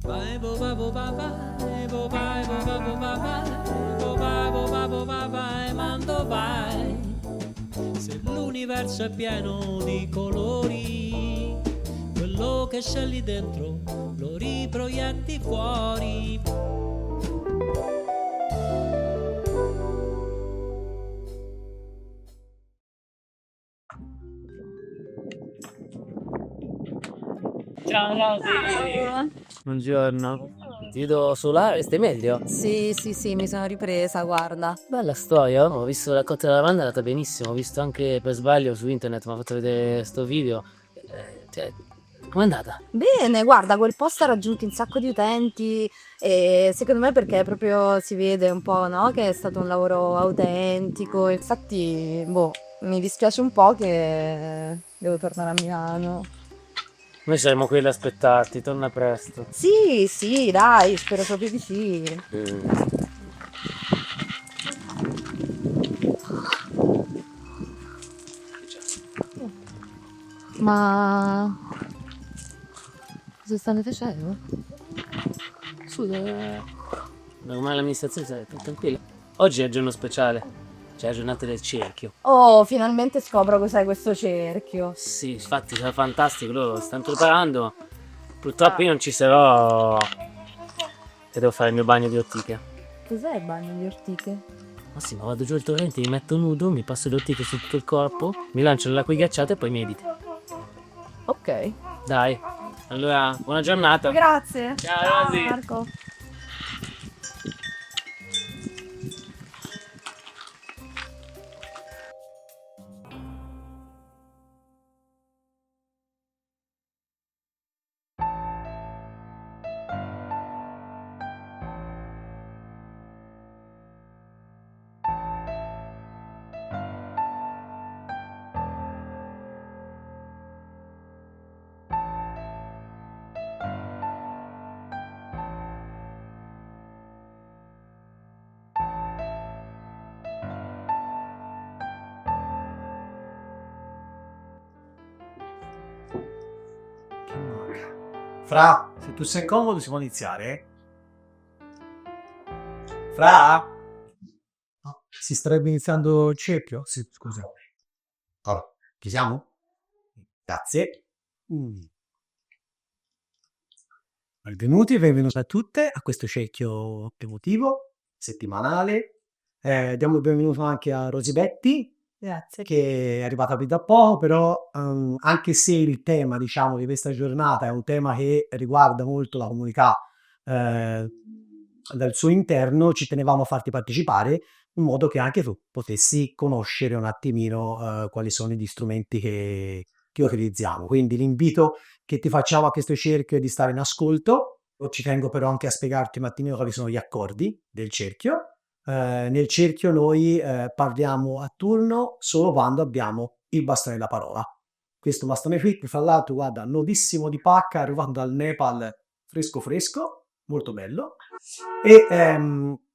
Vai, bo, ba, bo, ba, vai, bo, vai, bo, ba, bo, ba, vai, bo, vai, bo, ba, bo, ba, vai, mando vai. Se l'universo è pieno di colori, quello che scegli dentro lo riproietti fuori. Ciao Rosy! Buongiorno. Ti vedo solare, stai meglio? Sì, mi sono ripresa, guarda. Bella storia, ho visto la cotta della lavanda, è andata benissimo, ho visto anche per sbaglio su internet, mi ha fatto vedere sto video. Cioè, com'è andata? Bene, guarda, quel post ha raggiunto un sacco di utenti e secondo me perché proprio si vede un po', no, che è stato un lavoro autentico. Infatti, boh, mi dispiace un po' che devo tornare a Milano. Noi saremo qui ad aspettarti, torna presto. Sì, dai, spero proprio di sì. Ma cosa stanno facendo? Scusa, ormai l'amministrazione sta tranquilla. Oggi è giorno speciale, cioè la giornata del cerchio. Oh, finalmente scopro cos'è questo cerchio. Sì, infatti sarà fantastico, loro stanno preparando. Purtroppo io non ci sarò, che devo fare il mio bagno di ortiche. Cos'è il bagno di ortiche? Ma sì, ma vado giù al torrente, mi metto nudo, mi passo le ortiche su tutto il corpo, mi lancio nell'acqua ghiacciata e poi medito. Ok. Dai, allora, buona giornata. Grazie. Ciao, Rosy. Marco. Fra, se tu sei comodo si può iniziare? Fra? No, si starebbe iniziando il cerchio? Sì, scusa. Allora, ci siamo? Grazie. Benvenuti e benvenute a tutte a questo cerchio emotivo settimanale. Diamo il benvenuto anche a Rosibetti, Grazie. che è arrivata qui da poco, però anche se il tema, diciamo, di questa giornata è un tema che riguarda molto la comunità dal suo interno, ci tenevamo a farti partecipare in modo che anche tu potessi conoscere un attimino quali sono gli strumenti che utilizziamo. Quindi l'invito che ti facciamo a questo cerchio è di stare in ascolto. Ci tengo però anche a spiegarti un attimino quali sono gli accordi del cerchio. Nel cerchio noi parliamo a turno solo quando abbiamo il bastone della parola. Questo bastone qui, fra l'altro, guarda, nodissimo di pacca, arrivato dal Nepal, fresco fresco, molto bello. E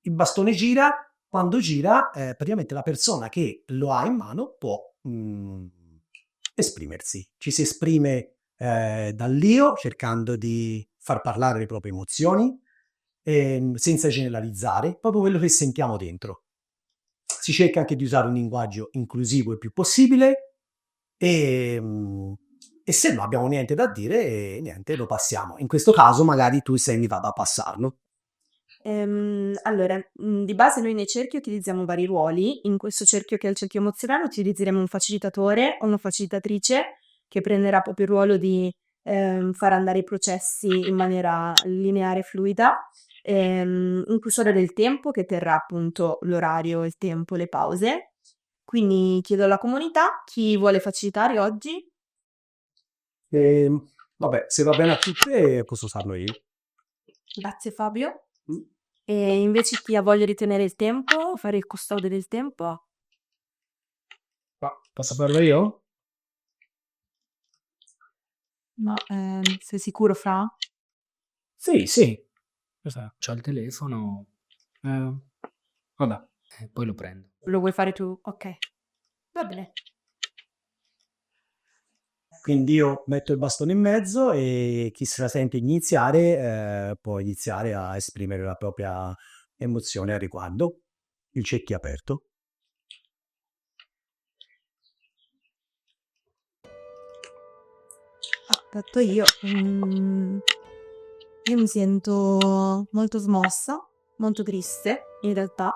il bastone gira, quando gira, praticamente la persona che lo ha in mano può esprimersi. Ci si esprime dall'io, cercando di far parlare le proprie emozioni, senza generalizzare, proprio quello che sentiamo dentro. Si cerca anche di usare un linguaggio inclusivo il più possibile e se non abbiamo niente da dire, niente, lo passiamo. In questo caso magari tu sei invitato a passarlo. Allora, di base noi nei cerchi utilizziamo vari ruoli. In questo cerchio che è il cerchio emozionale utilizzeremo un facilitatore o una facilitatrice che prenderà proprio il ruolo di far andare i processi in maniera lineare e fluida. Un cursore del tempo che terrà appunto l'orario, il tempo, le pause. Quindi chiedo alla comunità chi vuole facilitare oggi. Vabbè, se va bene a tutte posso farlo io. Grazie Fabio. Mm. E invece chi ha voglia di tenere il tempo, fare il custode del tempo. Posso farlo io? No, sei sicuro, Fra? Sì, sì. C'ho il telefono, Vabbè. poi lo prendo. Lo vuoi fare tu? Ok, va bene. Quindi io metto il bastone in mezzo e chi se la sente iniziare può iniziare a esprimere la propria emozione al riguardo. Il cerchio è aperto. Parto io. Io mi sento molto smossa, molto triste in realtà,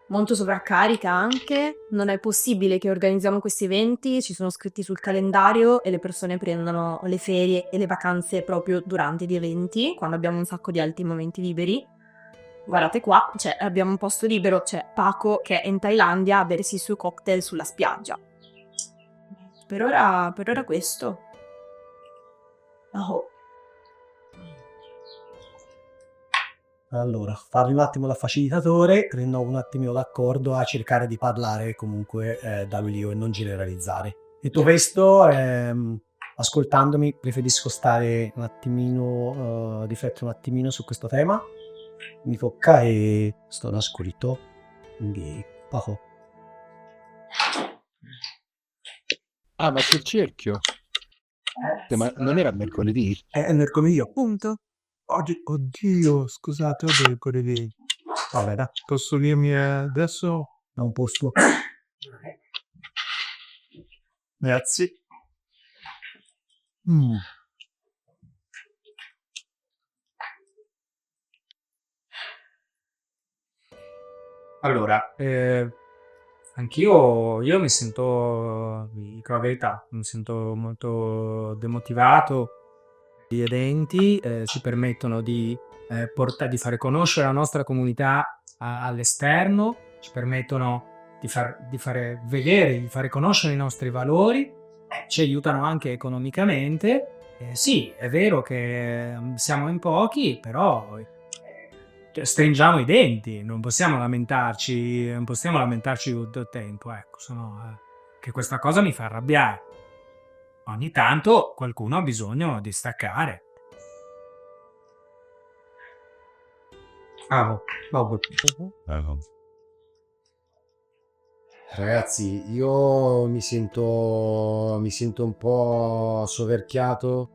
molto sovraccarica anche. Non è possibile che organizziamo questi eventi, ci sono scritti sul calendario e le persone prendono le ferie e le vacanze proprio durante gli eventi, quando abbiamo un sacco di altri momenti liberi. Guardate qua, cioè, abbiamo un posto libero, c'è Paco che è in Thailandia a bersi i suoi cocktail sulla spiaggia. Per ora questo. Oh. Allora, farmi un attimo da facilitatore, rinnovo un attimino l'accordo a cercare di parlare comunque da lui e non generalizzare. Detto questo, ascoltandomi, preferisco stare un attimino, riflettere un attimino su questo tema. Mi tocca e sto ascolto. Quindi, Paco. Ah, ma sul cerchio? Ma non era mercoledì? È mercoledì. Punto. Oggi, oddio, scusate, oggi è mercoledì. Vabbè, dai, Posso dirmi adesso? da un posto. Grazie. Allora, anch'io mi sento, dico la verità, mi sento molto demotivato. Gli eventi ci permettono di fare conoscere la nostra comunità all'esterno, ci permettono di fare vedere, di fare conoscere i nostri valori, ci aiutano anche economicamente. Sì, è vero che siamo in pochi, però stringiamo i denti, non possiamo lamentarci tutto il tempo, ecco, sennò che questa cosa mi fa arrabbiare. Ogni tanto qualcuno ha bisogno di staccare. Ragazzi, io mi sento un po' soverchiato.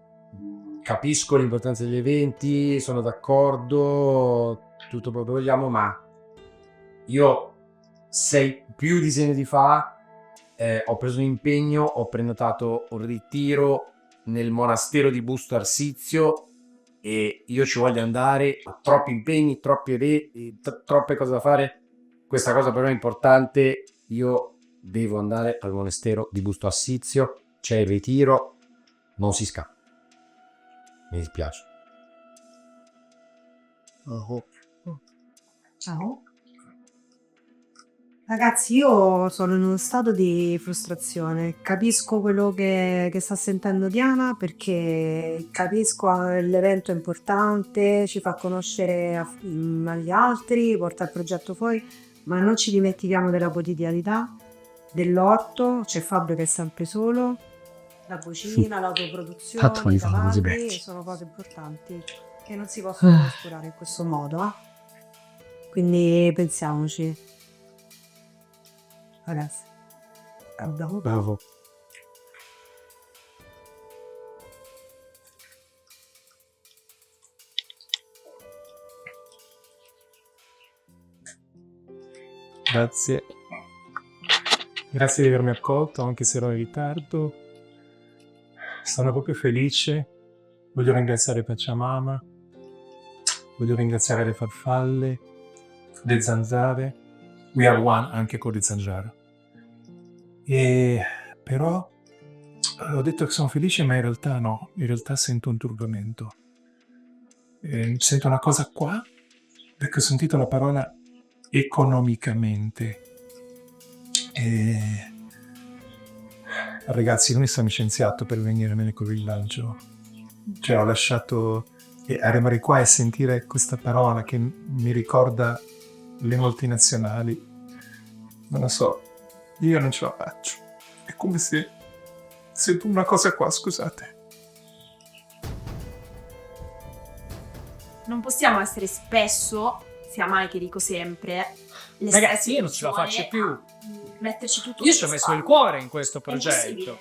Capisco l'importanza degli eventi, sono d'accordo, tutto quello che vogliamo, ma io più di 6 anni fa ho preso un impegno, ho prenotato un ritiro nel monastero di Busto Arsizio e io ci voglio andare, ho troppi impegni, troppi eventi, troppe cose da fare. Questa cosa per me è importante, io devo andare al monastero di Busto Arsizio, c'è il ritiro, non si scappa. Mi dispiace. Ciao. Ragazzi, io sono in uno stato di frustrazione. Capisco quello che sta sentendo Diana perché capisco l'evento è importante, ci fa conoscere agli altri, porta il progetto fuori, ma non ci dimentichiamo della quotidianità, dell'orto, c'è Fabio che è sempre solo, la cucina, l'autoproduzione, Fatto, mi i fa così cavalli, bene. sono cose importanti che non si possono trascurare in questo modo, eh? Quindi pensiamoci. Ragazzi, Bravo. Grazie. Grazie di avermi accolto, anche se ero in ritardo. Sono proprio felice. Voglio ringraziare Pachamama. Voglio ringraziare le farfalle, le zanzare. We are one anche con le zanzare. E però ho detto che sono felice, ma in realtà no. In realtà sento un turbamento. Sento una cosa qua, perché ho sentito la parola economicamente. Ragazzi, noi siamo scienziato per venire nell'ecovillaggio. Cioè, ho lasciato arrivare qua e sentire questa parola che mi ricorda le multinazionali. Non lo so, io non ce la faccio. È come se sento una cosa qua, scusate. non possiamo essere spesso, sia mai che dico sempre, le Ragazzi, stesse io non ce la persone faccio più. a metterci tutto Io ci ho messo il cuore in questo È impossibile. progetto.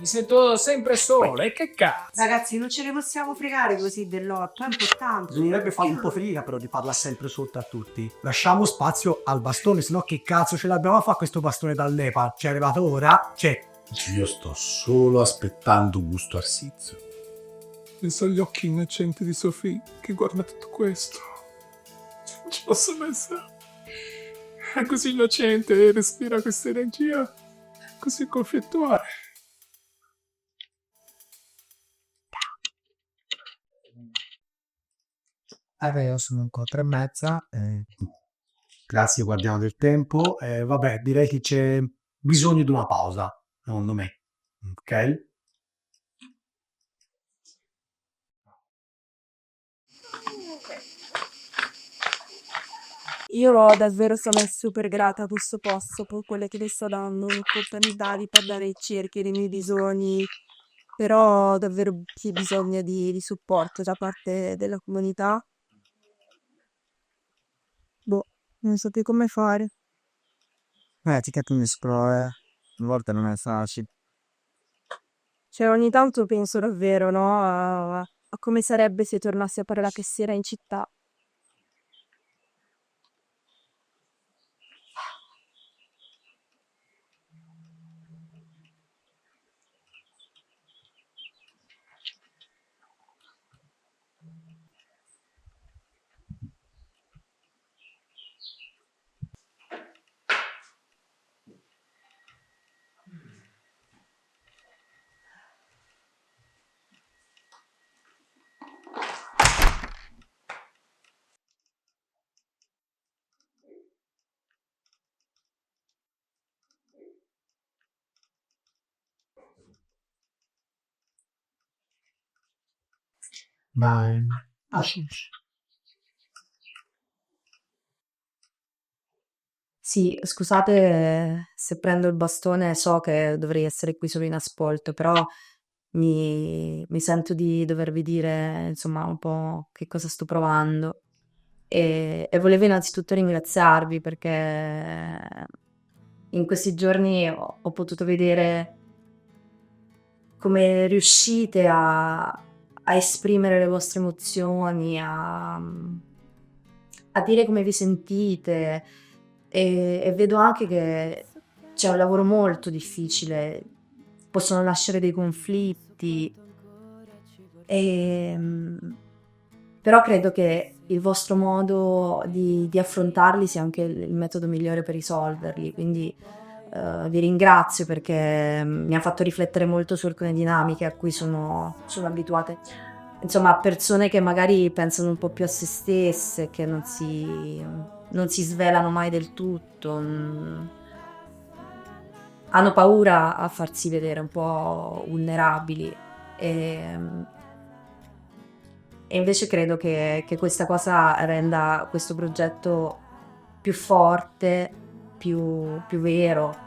Mi sento sempre solo, e che cazzo? Ragazzi, non ce ne possiamo fregare così dell'otto, è importante. Bisognerebbe fare un po' fatica però di farla sempre sotto a tutti. Lasciamo spazio al bastone, sennò che cazzo ce l'abbiamo a fare questo bastone dal Nepal? Ci è arrivato ora? Io sto solo aspettando gusto arsizio. Penso agli occhi innocenti di Sophie che guarda tutto questo. Non ci posso pensare. È così innocente e respira questa energia così conflittuale. Io sono un po' 3:30. Grazie, guardiamo del tempo. Vabbè, direi che c'è bisogno di una pausa, secondo me. Ok? Io davvero sono super grata a questo posto per quelle che le sto dando, l'opportunità di parlare ai cerchi dei miei bisogni, però ho davvero bisogno di supporto da parte della comunità. Boh, non so più come fare. Ti capisco, a volte non è facile. Cioè, ogni tanto penso davvero, no, a come sarebbe se tornassi a fare la cassiera in città. Bye. Sì, scusate se prendo il bastone, so che dovrei essere qui solo in ascolto, però mi sento di dovervi dire, insomma, un po' che cosa sto provando. E volevo innanzitutto ringraziarvi perché in questi giorni ho potuto vedere come riuscite a esprimere le vostre emozioni, a dire come vi sentite e vedo anche che c'è un lavoro molto difficile, possono nascere dei conflitti, però credo che il vostro modo di affrontarli sia anche il metodo migliore per risolverli, quindi vi ringrazio perché mi ha fatto riflettere molto su alcune dinamiche a cui sono abituate. Insomma, persone che magari pensano un po' più a se stesse, che non si svelano mai del tutto, hanno paura a farsi vedere un po' vulnerabili e invece credo che questa cosa renda questo progetto più forte, più vero,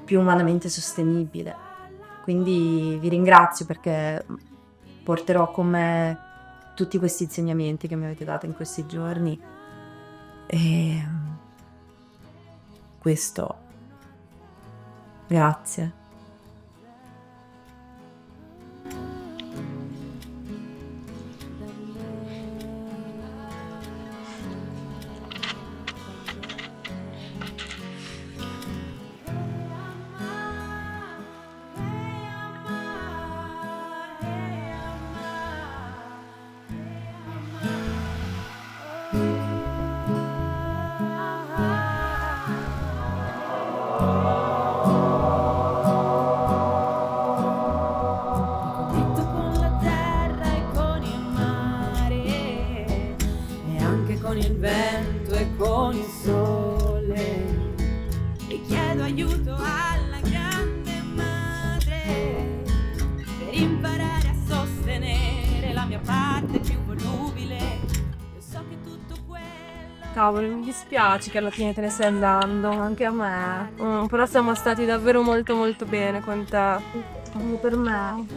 più umanamente sostenibile. Quindi vi ringrazio perché porterò con me tutti questi insegnamenti che mi avete dato in questi giorni e questo. Grazie. Contatto con la terra e con il mare, e anche con il vento e con il sole, e chiedo aiuto alla grande madre per imparare a sostenere la mia parte più volubile. Io so che tutto quello. Cavolo, mi dispiace che alla fine te ne stai andando, anche a me. Però siamo stati davvero molto molto bene con te. Anche per me.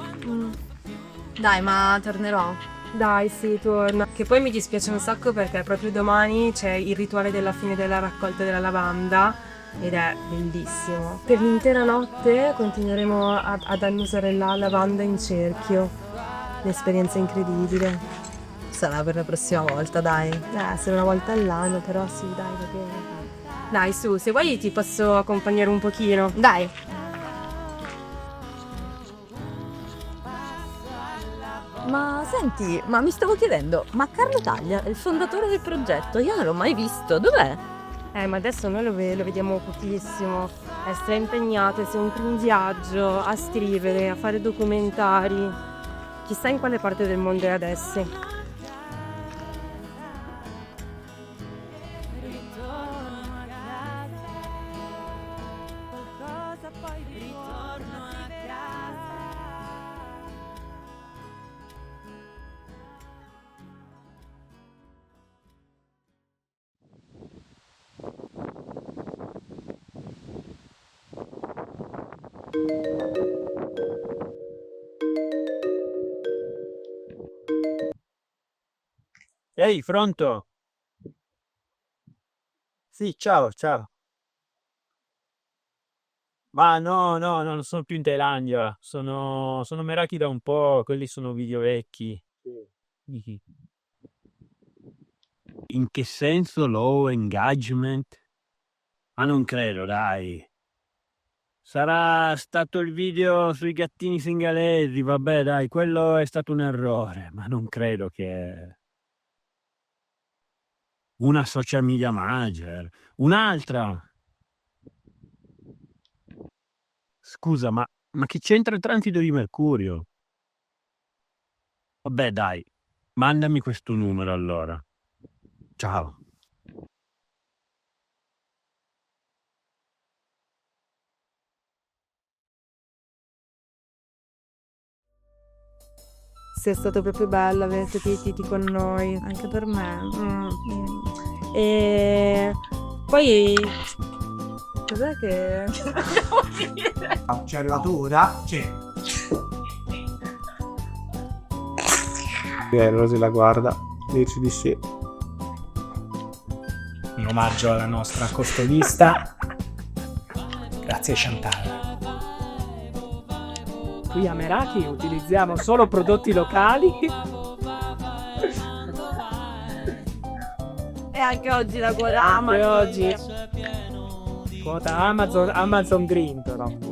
Dai, ma tornerò. Dai, sì, torna. Che poi mi dispiace un sacco perché proprio domani c'è il rituale della fine della raccolta della lavanda ed è bellissimo. Per l'intera notte continueremo ad annusare la lavanda in cerchio. Un'esperienza incredibile. Sarà per la prossima volta, dai. Se una volta all'anno, però sì, dai, va bene. Dai, su, se vuoi ti posso accompagnare un pochino. Dai. Ma senti, ma mi stavo chiedendo, ma Carlo Taglia è il fondatore del progetto? Io non l'ho mai visto, dov'è? Ma adesso noi lo vediamo pochissimo. È impegnato, è sempre in viaggio, a scrivere, a fare documentari. Chissà in quale parte del mondo è adesso. Ehi, pronto? Sì, ciao, ciao. Ma no, no, no, non sono più in Thailandia. Sono Meraki da un po', quelli sono video vecchi. Sì. In che senso low engagement? Ma non credo, dai. Sarà stato il video sui gattini singalesi, vabbè, dai, quello è stato un errore, ma non credo che... Una social media manager, un'altra. Scusa, ma che c'entra il transito di Mercurio? Vabbè, dai, mandami questo numero allora. Ciao. È stato proprio bello avere Titi con noi. Anche per me. E poi cos'è che C'è arrivato ora? C'è. Rosy la guarda, dici di sì. In omaggio alla nostra costumista. Grazie Chantal. Qui a Meraki utilizziamo solo prodotti locali. E anche oggi la quota Anche oggi. Quota Amazon Green però.